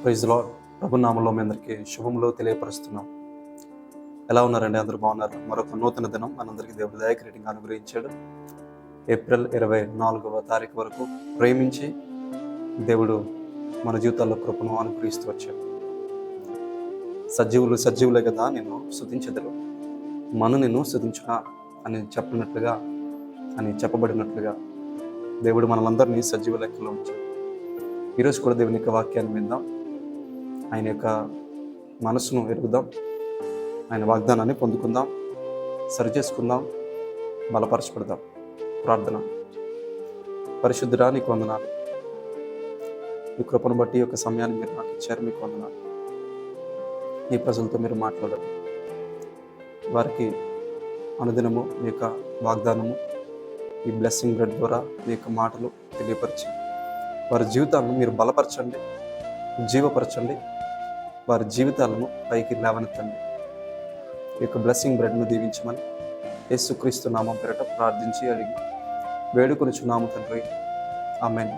Praise lord. ప్రభు నామములో మీ అందరికీ శుభములు తెలియపరుస్తున్నాం. ఎలా ఉన్నారండి? అందరూ బాగున్నారు? మరొక నూతన దినం మనందరికీ దేవుడు దయకిరీటంగా అనుగ్రహించాడు. ఏప్రిల్ 24వ తారీఖు వరకు ప్రేమించి దేవుడు మన జీవితాల్లో కృపను అనుగ్రహిస్తూ వచ్చాడు. సజీవులే కదా నిన్ను స్తుతించెదరు, మను నిన్ను స్తుతించునా అని చెప్పబడినట్లుగా దేవుడు మనలందరినీ సజీవ లెక్కలో ఉంచాడు. ఈరోజు కూడా దేవుని యొక్క వాక్యాన్ని విందాం, ఆయన యొక్క మనసును ఎరుగుదాం, ఆయన వాగ్దానాన్ని పొందుకుందాం, సరిచేసుకుందాం, బలపరచబడదాం. ప్రార్థన. పరిశుద్ధుడా, నీకు వందనాలు. ఈ కృపను బట్టి యొక్క సమయాన్ని మీరు నాకు ఇచ్చారు, మీకు వందనాలు. ఈ ప్రజలతో మీరు మాట్లాడారు, వారికి అనుదినము మీ యొక్క వాగ్దానము, ఈ బ్లెస్సింగ్ బ్రెడ్ ద్వారా మీ యొక్క మాటలు తెలియపరిచి వారి జీవితాలను మీరు బలపరచండి, జీవపరచండి, వారి జీవితాలను పైకి లేవనెత్తండి. ఈ యొక్క బ్లెస్సింగ్ బ్రెడ్ను దీవించమని యేసుక్రీస్తు నామం పేరట ప్రార్థించి అడిగి వేడుకొనుచున్నాము తండ్రి, ఆమేన్.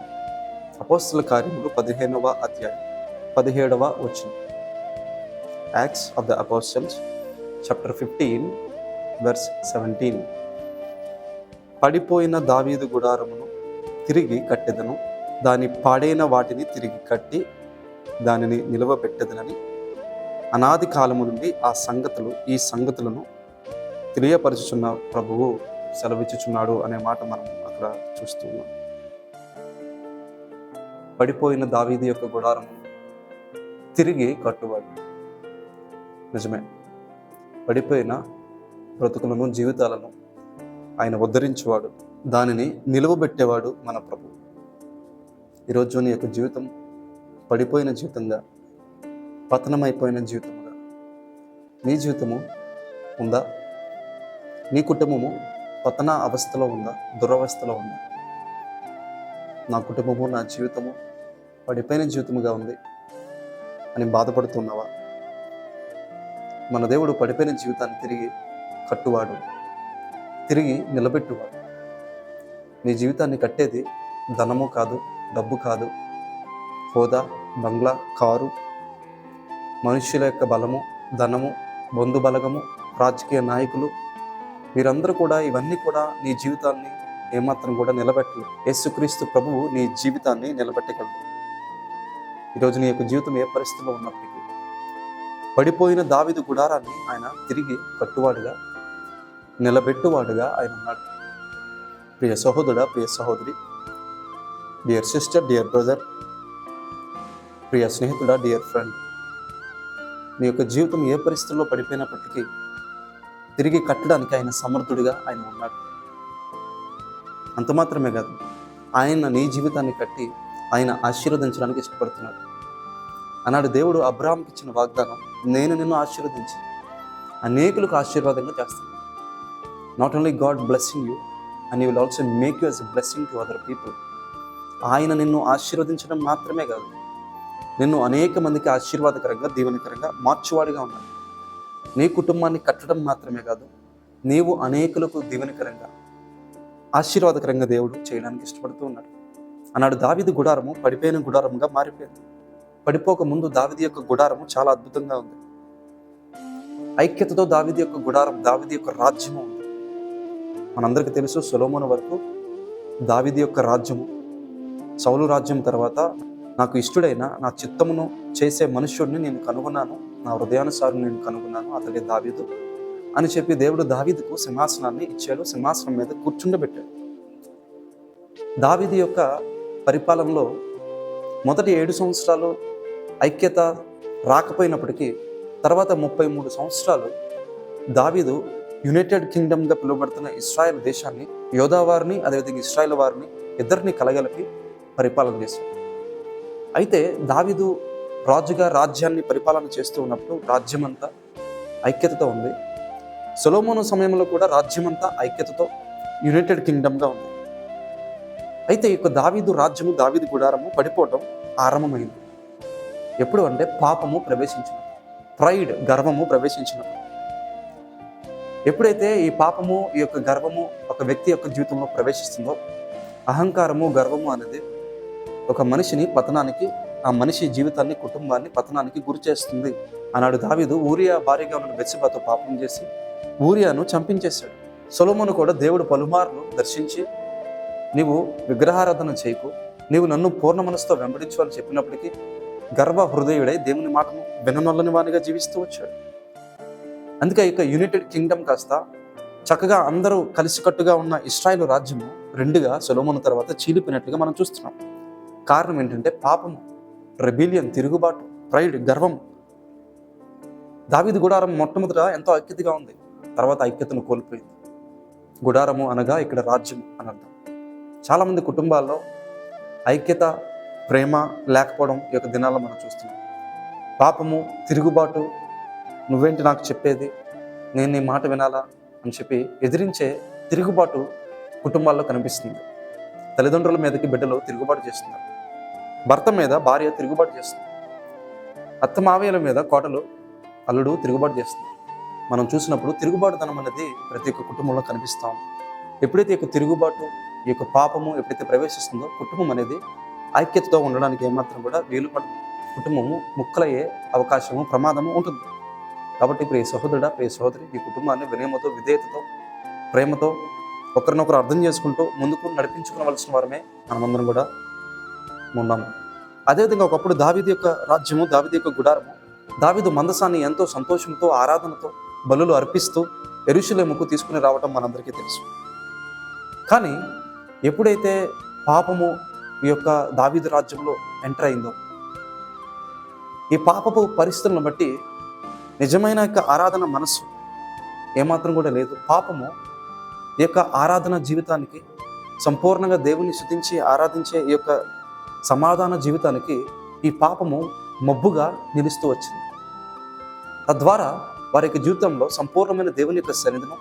అపోస్తల కార్యములు 15వ అధ్యాయం 17వ వచనం. Acts of the apostles chapter 15 verse 17. పడిపోయిన దావీదు గుడారమును తిరిగి కట్టెదను, దాని పాడైన వాటిని తిరిగి కట్టి దానిని నిలవబెట్టెదనని అనాది కాలము నుండి ఈ సంగతులను తెలియపరచుచున్న ప్రభువు సెలవిచ్చుచున్నాడు అనే మాట మనం అక్కడ చూస్తున్నాం. పడిపోయిన దావీదు యొక్క గుడారము తిరిగి కట్టువాడు. నిజమే, పడిపోయిన బ్రతుకులను, జీవితాలను ఆయన ఉద్ధరించేవాడు, దానిని నిలువబెట్టేవాడు మన ప్రభు. ఈరోజు నీ యొక్క జీవితం పడిపోయిన జీవితంగా, పతనమైపోయిన జీవితముగా నీ జీవితము ఉందా? నీ కుటుంబము పతన అవస్థలో ఉందా? దురవస్థలో ఉందా? నా కుటుంబము, నా జీవితము పడిపోయిన జీవితముగా ఉంది అని బాధపడుతున్నావా? మన దేవుడు పడిపోయిన జీవితాన్ని తిరిగి కట్టువాడు, తిరిగి నిలబెట్టువాడు. నీ జీవితాన్ని కట్టేది ధనము కాదు, డబ్బు కాదు, హోదా, బంగ్లా, కారు, మనుష్యుల యొక్క బలము, ధనము, బంధు బలగము, రాజకీయ నాయకులు, వీరందరూ కూడా, ఇవన్నీ కూడా నీ జీవితాన్ని ఏమాత్రం కూడా నిలబెట్టలేదు. యేసుక్రీస్తు ప్రభువు నీ జీవితాన్ని నిలబెట్టగలడు. ఈరోజు నీ యొక్క జీవితం ఏ పరిస్థితిలో ఉన్నప్పటికీ పడిపోయిన దావీదు గుడారాన్ని ఆయన తిరిగి కట్టువాడుగా, నిలబెట్టువాడుగా ఆయన ఉన్నాడు. ప్రియ సహోదరుడా, ప్రియ సహోదరి, డియర్ సిస్టర్, డియర్ బ్రదర్, ప్రియ స్నేహితుడా, డియర్ ఫ్రెండ్, నీ యొక్క జీవితం ఏ పరిస్థితుల్లో పడిపోయినప్పటికీ తిరిగి కట్టడానికి ఆయన సమర్థుడిగా ఆయన ఉన్నాడు. అంత మాత్రమే కాదు, ఆయన నీ జీవితాన్ని కట్టి ఆయన ఆశీర్వదించడానికి ఇష్టపడుతున్నాడు. అన్నాడు దేవుడు అబ్రాహాంకి ఇచ్చిన వాగ్దానం, నేను నిన్ను ఆశీర్వదించి అనేకులకు ఆశీర్వాదంగా చేస్తాను. Not only God blessing you and you will also make you as a blessing to other people. ఆయన నిన్ను ఆశీర్వదించడం మాత్రమే కాదు, నిన్ను అనేక మందికి ఆశీర్వాదకరంగా, దీవెనకరంగా మార్చువాడిగా ఉన్నాడు. నీ కుటుంబాన్ని కట్టడం మాత్రమే కాదు, నీవు అనేకులకు దీవెనకరంగా, ఆశీర్వాదకరంగా దేవుడు చేయడానికి ఇష్టపడుతూ ఉన్నాడు. అన్నాడు దావీదు గుడారము పడిపోయిన గుడారముగా మారిపోయింది. పడిపోక ముందు దావీదు యొక్క గుడారము చాలా అద్భుతంగా ఉంది. ఐక్యతతో దావీదు యొక్క గుడారం, దావీదు యొక్క రాజ్యము ఉంది. మనందరికీ తెలుసు, సొలొమోను వరకు దావీదు యొక్క రాజ్యము, సౌలు రాజ్యం తర్వాత నాకు ఇష్టడైన, నా చిత్తమును చేసే మనుష్యుడిని నేను కనుగొన్నాను, నా హృదయానుసారం నేను కనుగొన్నాను, అతడే దావీదు అని చెప్పి దేవుడు దావీదుకు సింహాసనాన్ని ఇచ్చాడు, సింహాసనం మీద కూర్చుండబెట్టాడు. దావీదు యొక్క పరిపాలనలో మొదటి 7 సంవత్సరాలు ఐక్యత రాకపోయినప్పటికీ తర్వాత 33 సంవత్సరాలు దావీదు యునైటెడ్ కింగ్డమ్గా పిలువబడుతున్న ఇశ్రాయేల్ దేశాన్ని, యోధా వారిని, అదేవిధంగా ఇశ్రాయేల్ వారిని ఇద్దరిని కలగలిపి పరిపాలన చేశాడు. అయితే దావీదు రాజుగా రాజ్యాన్ని పరిపాలన చేస్తూ ఉన్నప్పుడు రాజ్యమంతా ఐక్యతతో ఉంది. సొలొమోను సమయంలో కూడా రాజ్యమంతా ఐక్యతతో యునైటెడ్ కింగ్డమ్గా ఉంది. అయితే ఈ యొక్క దావీదు రాజ్యము, దావీదు గుడారము పడిపోవటం ఆరంభమైంది. ఎప్పుడు అంటే పాపము ప్రవేశించినప్పుడు, ప్రైడ్, గర్వము ప్రవేశించినప్పుడు. ఎప్పుడైతే ఈ పాపము, ఈ యొక్క గర్వము ఒక వ్యక్తి యొక్క జీవితంలో ప్రవేశిస్తుందో, అహంకారము, గర్వము అనేది ఒక మనిషిని పతనానికి ఆ మనిషి జీవితాన్ని, కుటుంబాన్ని పతనానికి గురి చేస్తుంది. ఆనాడు దావీదు ఊరియా భార్యగా ఉన్న బెత్షెబాతో పాపం చేసి ఊరియాను చంపించేశాడు. సొలొమోను కూడా దేవుడు పలుమార్లు దర్శించి, నీవు విగ్రహారాధన చేయకు, నీవు నన్ను పూర్ణ మనసుతో వెంబడించు అని చెప్పినప్పటికీ గర్వ హృదయుడై దేవుని మాటను విననొల్లని వానిగా జీవిస్తూ వచ్చాడు. అందుకే ఇక యునైటెడ్ కింగ్డమ్ కాస్త చక్కగా అందరూ కలిసికట్టుగా ఉన్న ఇశ్రాయేలు రాజ్యము రెండుగా సొలొమోను తర్వాత చీలిపోయినట్లుగా మనం చూస్తున్నాం. కారణం ఏంటంటే పాపము, రెబిలియన్, తిరుగుబాటు, ప్రైడ్, గర్వం. దావీదు గుడారం మొట్టమొదట ఎంతో ఐక్యతగా ఉంది, తర్వాత ఐక్యతను కోల్పోయింది. గుడారము అనగా ఇక్కడ రాజ్యం అని అర్థం. చాలామంది కుటుంబాల్లో ఐక్యత, ప్రేమ లేకపోవడం ఈ యొక్క దినాల్లో మనం చూస్తున్నాం. పాపము, తిరుగుబాటు, నువ్వేంటి నాకు చెప్పేది, నేను నీ మాట వినాలా అని చెప్పి ఎదిరించే తిరుగుబాటు కుటుంబాల్లో కనిపిస్తుంది. తల్లిదండ్రుల మీదకి బిడ్డలు తిరుగుబాటు చేస్తున్నారు, భర్త మీద భార్య తిరుగుబాటు చేస్తుంది, అత్తమావయ్యల మీద కోటలు అల్లుడు తిరుగుబాటు చేస్తుంది. మనం చూసినప్పుడు తిరుగుబాటుతనం అనేది ప్రతి ఒక్క కుటుంబంలో కనిపిస్తాం. ఎప్పుడైతే ఈ యొక్క తిరుగుబాటు, ఈ యొక్క పాపము ఎప్పుడైతే ప్రవేశిస్తుందో కుటుంబం అనేది ఐక్యతతో ఉండడానికి ఏమాత్రం కూడా వీలు పడదు. కుటుంబము ముక్కలయ్యే అవకాశము, ప్రమాదము ఉంటుంది. కాబట్టి ప్రియ సహోదరుడా, ప్రియ సహోదరి, ఈ కుటుంబాన్ని వినయమతో, విధేయతతో, ప్రేమతో ఒకరినొకరు అర్థం చేసుకుంటూ ముందుకు నడిపించుకోవలసిన వారమే మనమందరం కూడా ఉన్నాము. అదేవిధంగా ఒకప్పుడు దావీదు యొక్క రాజ్యము, దావీదు యొక్క గుడారము, దావీదు మందసాన్ని ఎంతో సంతోషంతో, ఆరాధనతో, బలులు అర్పిస్తూ యెరూషలేముకు తీసుకుని రావటం మనందరికీ తెలుసు. కానీ ఎప్పుడైతే పాపము ఈ యొక్క దావీదు రాజ్యంలో ఎంటర్ అయిందో, ఈ పాపపు పరిస్థితులను బట్టి నిజమైన యొక్క ఆరాధన మనస్సు ఏమాత్రం కూడా లేదు. పాపము ఈ యొక్క ఆరాధన జీవితానికి, సంపూర్ణంగా దేవుని స్తుతించి ఆరాధించే ఈ యొక్క సమాధాన జీవితానికి ఈ పాపము మబ్బుగా నిలుస్తూ వచ్చింది. తద్వారా వారి యొక్క జీవితంలో సంపూర్ణమైన దేవుని యొక్క సన్నిధిను,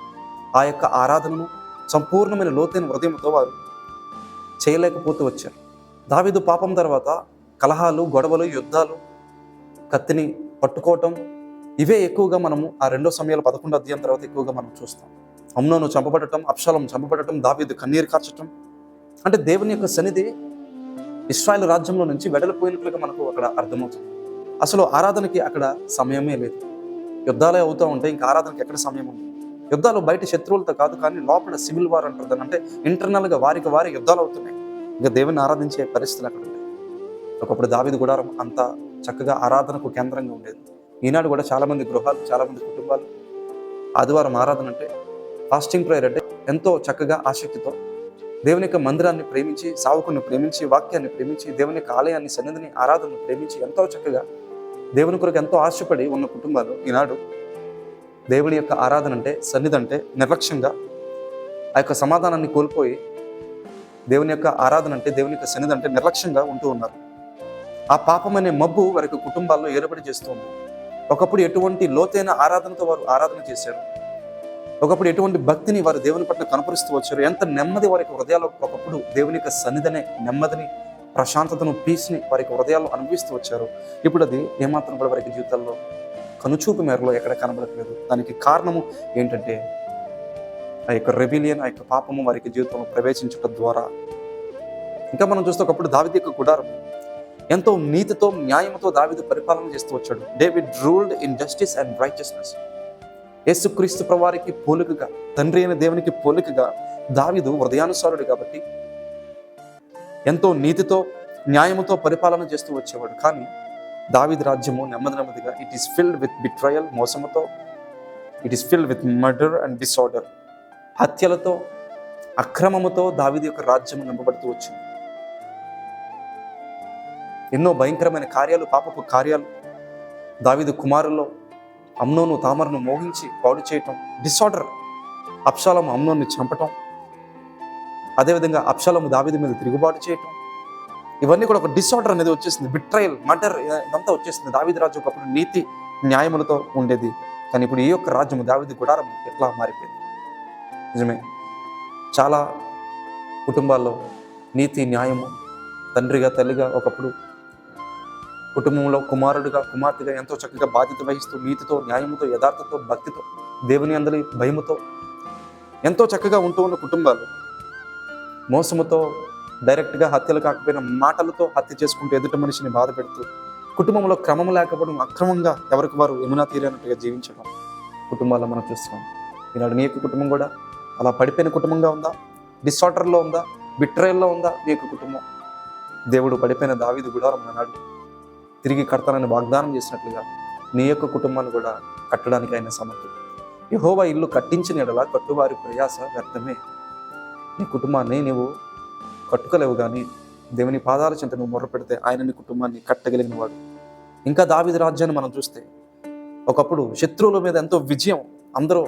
ఆ యొక్క ఆరాధనను సంపూర్ణమైన లోతైన హృదయంతో వారు చేయలేకపోతూ వచ్చారు. దావీదు పాపం తర్వాత కలహాలు, గొడవలు, యుద్ధాలు, కత్తిని పట్టుకోవటం, ఇవే ఎక్కువగా మనము ఆ 2 సమయాలు 11వ అధ్యాయం తర్వాత ఎక్కువగా మనం చూస్తాం. అమ్నోను చంపబడటం, అబ్షాలోము చంపబడటం, దావీదు కన్నీరు కార్చటం. అంటే దేవుని యొక్క సన్నిధి ఇశ్రాయేలు రాజ్యంలో నుంచి వెడలిపోయినట్లుగా మనకు అక్కడ అర్థమవుతుంది. అసలు ఆరాధనకి అక్కడ సమయమే లేదు. యుద్ధాలే అవుతూ ఉంటాయి, ఇంకా ఆరాధనకి ఎక్కడ సమయం ఉంది? యుద్ధాలు బయట శత్రువులతో కాదు, కానీ లోపల సివిల్ వార్ అంటారు దాన్ని. అంటే ఇంటర్నల్గా వారికి వారి యుద్ధాలు అవుతున్నాయి. ఇంకా దేవుని ఆరాధించే పరిస్థితులు అక్కడ ఉంటాయి. ఒకప్పుడు దావీదు గుడారం అంత చక్కగా ఆరాధనకు కేంద్రంగా ఉండేది. ఈనాడు కూడా చాలామంది గృహాలు, చాలామంది కుటుంబాలు ఆదివారం ఆరాధన అంటే, ఫాస్టింగ్ ప్రేయర్ అంటే ఎంతో చక్కగా ఆసక్తితో దేవుని యొక్క మందిరాన్ని ప్రేమించి, సావుకుని ప్రేమించి, వాక్యాన్ని ప్రేమించి, దేవుని యొక్క ఆలయాన్ని, సన్నిధిని, ఆరాధనను ప్రేమించి ఎంతో చక్కగా దేవుని కొరకు ఎంతో ఆశపడి ఉన్న కుటుంబాలు ఈనాడు దేవుని యొక్క ఆరాధన అంటే, సన్నిధి అంటే నిర్లక్ష్యంగా ఆ యొక్క సమాధానాన్ని కోల్పోయి, దేవుని యొక్క ఆరాధన అంటే, దేవుని యొక్క సన్నిధి అంటే నిర్లక్ష్యంగా ఉంటూ ఉన్నారు. ఆ పాపం అనే మబ్బు వారి యొక్క కుటుంబాల్లో ఏర్పడి చేస్తుంది. ఒకప్పుడు ఎటువంటి లోతైన ఆరాధనతో వారు ఆరాధన చేశారు, ఒకప్పుడు ఎటువంటి భక్తిని వారు దేవుని పట్ల కనపరుస్తూ వచ్చారు, ఎంత నెమ్మది వారికి హృదయాల్లో, ఒకప్పుడు దేవుని యొక్క సన్నిధినే, నెమ్మదిని, ప్రశాంతతను, పీస్ని వారికి హృదయాల్లో అనుభవిస్తూ వచ్చారు. ఇప్పుడు అది ఏమాత్రం కూడా వారికి జీవితాల్లో కనుచూపు మేరలో ఎక్కడ కనబడట్లేదు. దానికి కారణము ఏంటంటే ఆ యొక్క రెబిలియన్, ఆ యొక్క పాపము వారికి జీవితంలో ప్రవేశించడం ద్వారా. ఇంకా మనం చూస్తే ఒకప్పుడు దావీదు యొక్క గుడారం ఎంతో నీతితో, న్యాయంతో దావీదు పరిపాలన చేస్తూ వచ్చాడు. David ruled in justice and righteousness. యేసుక్రీస్తు ప్రభువారికి పోలికగా, తండ్రి అయిన దేవునికి పోలికగా దావీదు హృదయానుసారుడు కాబట్టి ఎంతో నీతితో, న్యాయముతో పరిపాలన చేస్తూ వచ్చేవాడు. కానీ దావీదు రాజ్యము నెమ్మదిగా it is filled with betrayal, మోసముతో, it is filled with murder and disorder, హత్యలతో, అక్రమముతో దావీదు యొక్క రాజ్యము నింపబడుతూ వచ్చింది. ఎన్నో భయంకరమైన కార్యాలు, పాపపు కార్యాలు, దావీదు కుమారుల్లో అమ్నోను తామరును మోహించి పాడు చేయటం, డిసార్డర్, అబ్షాలోము అమ్నోన్ని చంపటం, అదేవిధంగా అబ్షాలోము దావీదు మీద తిరుగుబాటు చేయటం, ఇవన్నీ కూడా ఒక డిసార్డర్ అనేది వచ్చేసింది. బిట్రయల్, మర్డర్, ఇదంతా వచ్చేసింది. దావీదు రాజ్యం ఒకప్పుడు నీతి న్యాయములతో ఉండేది, కానీ ఇప్పుడు ఈ యొక్క రాజ్యము, దావీదు గుడారం ఎట్లా మారిపోయింది. నిజమే, చాలా కుటుంబాల్లో నీతి, న్యాయము, తండ్రిగా, తల్లిగా, ఒకప్పుడు కుటుంబంలో కుమారుడిగా, కుమార్తెగా ఎంతో చక్కగా బాధ్యత వహిస్తూ, నీతితో, న్యాయముతో, యథార్థతో, భక్తితో, దేవుని అందరి భయముతో ఎంతో చక్కగా ఉంటూ ఉన్న కుటుంబాలు మోసముతో, డైరెక్ట్గా హత్యలు కాకపోయినా మాటలతో హత్య చేసుకుంటూ ఎదుటి మనిషిని బాధ పెడుతూ, కుటుంబంలో క్రమం లేకపోవడం, అక్రమంగా ఎవరికి వారు యమునా తీరైనట్టుగా జీవించడం కుటుంబాల్లో మనం చూస్తున్నాం. ఈనాడు నీ యొక్క కుటుంబం కూడా అలా పడిపోయిన కుటుంబంగా ఉందా? డిసార్డర్లో ఉందా? బిట్రేల్లో ఉందా నీ యొక్క కుటుంబం? దేవుడు పడిపోయిన దావీదు గుడారం అన్నాడు తిరిగి కడతానని వాగ్దానం చేసినట్లుగా నీ యొక్క కుటుంబాన్ని కూడా కట్టడానికి ఆయన సమర్థుడు. యెహోవా ఇల్లు కట్టించిన ఎడల కట్టువారి ప్రయాస వ్యర్థమే. నీ కుటుంబాన్ని నీవు కట్టుకోలేవు, కానీ దేవుని పాదాల చెంత నువ్వు మొర్రపెడితే ఆయన నీ కుటుంబాన్ని కట్టగలిగిన వాడు. ఇంకా దావీదు రాజ్యాన్ని మనం చూస్తే, ఒకప్పుడు శత్రువుల మీద ఎంతో విజయం, అందరూ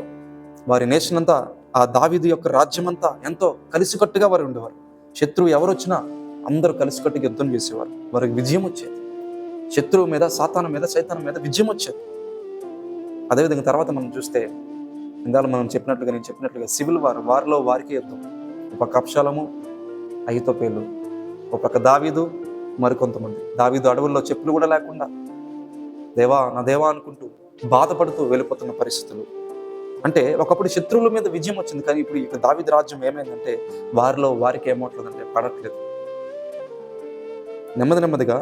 వారి నేషన్ అంతా, ఆ దావీదు యొక్క రాజ్యం అంతా ఎంతో కలిసికట్టుగా వారు ఉండేవారు. శత్రువు ఎవరు వచ్చినా అందరూ కలిసికట్టుగా యుద్ధం చేసేవారు, వారికి విజయం వచ్చేది. శత్రువు మీద, సాతాను మీద, సైతాను మీద విజయం వచ్చేది. అదేవిధంగా తర్వాత మనం చూస్తే, ఇందాక నేను చెప్పినట్లుగా సివిల్ వారిలో వారికి యుద్ధం. ఒక పక్క అబ్షాలోము, అహీతోపెలు, ఒక పక్క దావీదు, మరికొంతమంది. దావీదు అడవుల్లో చెప్పులు కూడా లేకుండా దేవా నా దేవా అనుకుంటూ బాధపడుతూ వెళ్ళిపోతున్న పరిస్థితులు. అంటే ఒకప్పుడు శత్రువుల మీద విజయం వచ్చింది, కానీ ఇప్పుడు ఇక దావీదు రాజ్యం ఏమైందంటే వారిలో వారికి ఏమవుతుందంటే పడట్లేదు. నెమ్మదిగా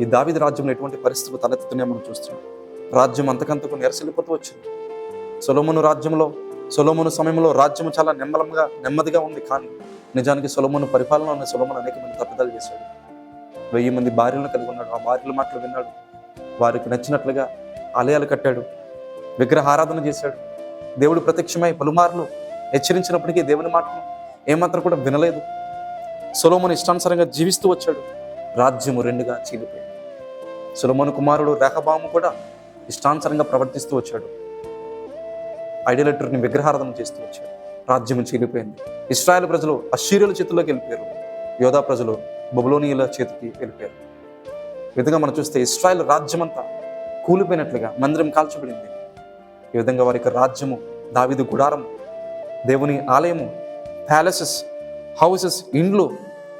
ఈ దావీదు రాజ్యంలో ఎటువంటి పరిస్థితులు తలెత్తుతున్నాయో మనం చూస్తున్నాం. రాజ్యం అంతకంతకు నెరసిల్లిపోతూ వచ్చింది. సొలొమోను సమయంలో రాజ్యం చాలా నెమ్మదిగా ఉంది, కానీ నిజానికి సొలొమోను పరిపాలనలోనే సొలొమోను అనేక మంది తప్పిదాలు చేశాడు. 1000 మంది భార్యలను కలిగి ఉన్నాడు. ఆ భార్యల మాటలు విన్నాడు, వారికి నచ్చినట్లుగా ఆలయాలు కట్టాడు, విగ్రహారాధన చేశాడు. దేవుడు ప్రత్యక్షమై పలుమార్లు హెచ్చరించినప్పటికీ దేవుని మాటను ఏమాత్రం కూడా వినలేదు. సొలొమోను ఇష్టానుసారంగా జీవిస్తూ వచ్చాడు. రాజ్యము 2గా చీలిపోయింది. సొలొమోను కుమారుడు రెహబాము కూడా ఇష్టానుసారంగా ప్రవర్తిస్తూ వచ్చాడు, ఐడోలటర్ని విగ్రహారాధన చేస్తూ వచ్చాడు. రాజ్యము చీలిపోయింది. ఇశ్రాయేలు ప్రజలు అశ్షూరీయుల చేతుల్లోకి వెళ్ళిపోయారు, యోధా ప్రజలు బబులోనీయుల చేతికి వెళ్ళిపోయారు. ఈ విధంగా మనం చూస్తే ఇశ్రాయేలు రాజ్యమంతా కూలిపోయినట్లుగా మందిరం కాల్చబడింది. ఈ విధంగా వారి యొక్క రాజ్యము, దావీదు గుడారము, దేవుని ఆలయము, ప్యాలెసెస్, హౌసెస్, ఇండ్లు,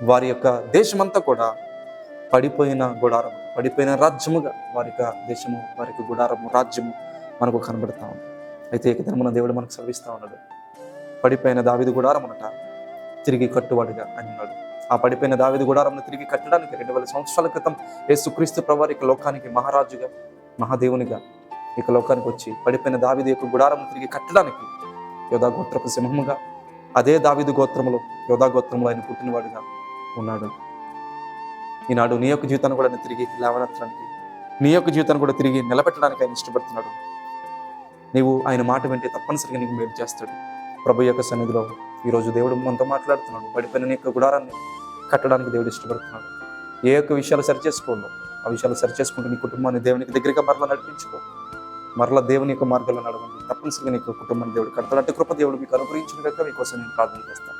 వారి యొక్క దేశమంతా కూడా పడిపోయిన గుడారము, పడిపోయిన రాజ్యముగా వారి యొక్క దేశము, వారి యొక్క గుడారము, రాజ్యము మనకు కనబడతా ఉంది. అయితే ఇక దినమున దేవుడు మనకు సెలవిస్తూ ఉన్నాడు, పడిపోయిన దావీదు గుడారం అనట తిరిగి కట్టువాడుగా అని ఉన్నాడు. ఆ పడిపోయిన దావీదు గుడారంను తిరిగి కట్టడానికి 2000 సంవత్సరాల క్రితం యేసుక్రీస్తు ప్రభువారు ఇక లోకానికి మహారాజుగా, మహాదేవునిగా ఇక లోకానికి వచ్చి పడిపోయిన దావీదు యొక్క గుడారం తిరిగి కట్టడానికి యోధా గోత్రపు సింహముగా, అదే దావీదు గోత్రములో, యోధా గోత్రంలో ఆయన పుట్టినవాడుగా ఉన్నాడు. ఈనాడు నీ యొక్క జీవితాన్ని కూడా తిరిగి లేవనెత్తడానికి, నీ యొక్క జీవితాన్ని కూడా తిరిగి నిలబెట్టడానికి ఆయన ఇష్టపడుతున్నాడు. నీవు ఆయన మాట వింటే తప్పనిసరిగా నీకు మేలు చేస్తాడు. ప్రభు యొక్క సన్నిధిలో ఈరోజు దేవుడు మనతో మాట్లాడుతున్నాడు. పడిపోయిన నీ యొక్క గుడారాన్ని కట్టడానికి దేవుడు ఇష్టపడుతున్నాడు. ఏ యొక్క విషయాలు సరిచేసుకోండు, ఆ విషయాలు సరిచేసుకుంటూ నీ కుటుంబాన్ని దేవునికి దగ్గరగా మరలా నడిపించుకో, మరలా దేవుని యొక్క మార్గంలో నడవండి. తప్పనిసరిగా నీకు కుటుంబాన్ని దేవుడు కడతాడు. అంటే కృప దేవుడు మీకు అనుగ్రహించిన కనుక మీకోసం నేను ప్రార్థన చేస్తాను.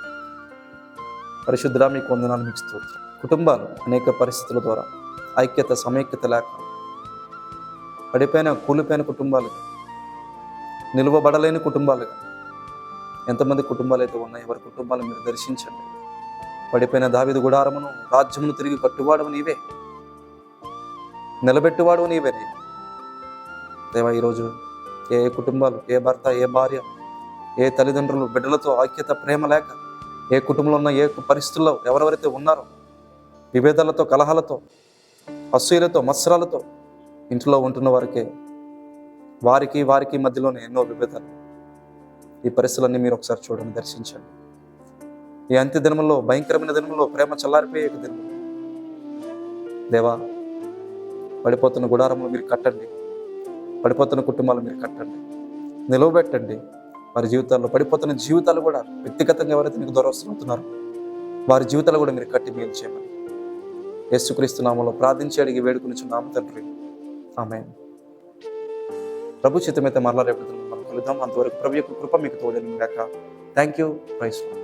పరిశుద్ధుడా, మీకు వందనాలు, మీకు స్తోత్రం. కుటుంబాలు అనేక పరిస్థితుల ద్వారా ఐక్యత, సమైక్యత లేక పడిపోయిన, కూలిపోయిన కుటుంబాలుగా, నిలువబడలేని కుటుంబాలుగా ఎంతమంది కుటుంబాలు అయితే ఉన్నాయి, ఎవరి కుటుంబాలు మీరు దర్శించండి. పడిపోయిన దావీదు గుడారమును, రాజ్యమును తిరిగి కట్టువాడు నీవే, నిలబెట్టువాడు నీవే. దేవా, ఈరోజు ఏ కుటుంబాలు, ఏ భర్త, ఏ భార్య, ఏ తల్లిదండ్రులు బిడ్డలతో ఐక్యత, ప్రేమ లేక, ఏ కుటుంబంలో ఉన్న ఏ పరిస్థితుల్లో ఎవరెవరైతే ఉన్నారో విభేదాలతో, కలహాలతో, అసూయలతో, మత్సరాలతో ఇంట్లో ఉంటున్న వారికి మధ్యలోనే ఎన్నో విభేదాలు. ఈ పరిస్థితులన్నీ మీరు ఒకసారి చూడండి, దర్శించండి. ఈ అంత్య దినములో, భయంకరమైన దినములో, ప్రేమ చల్లారిపోయే దినము దేవా, పడిపోతున్న గుడారంలో మీరు కట్టండి, పడిపోతున్న కుటుంబాలు మీరు కట్టండి, నిలవబెట్టండి. వారి జీవితాల్లో పడిపోతున్న జీవితాలు కూడా, వ్యక్తిగతంగా ఎవరైతే మీకు దూరవుతున్నారో వారి జీవితాలు కూడా మీరు కట్టి మేలు చేయమని యేసుక్రీస్తు నామములో ప్రార్థించి అడిగి వేడుకొనుచున్నాము తండ్రి, ఆమేన్. ప్రభు చిత్తమైతే మరలా రేపు మనం కలుద్దాం. అంతవరకు ప్రభు యొక్క కృప మీకు తోడైన గాక. Thank you. Praise lord.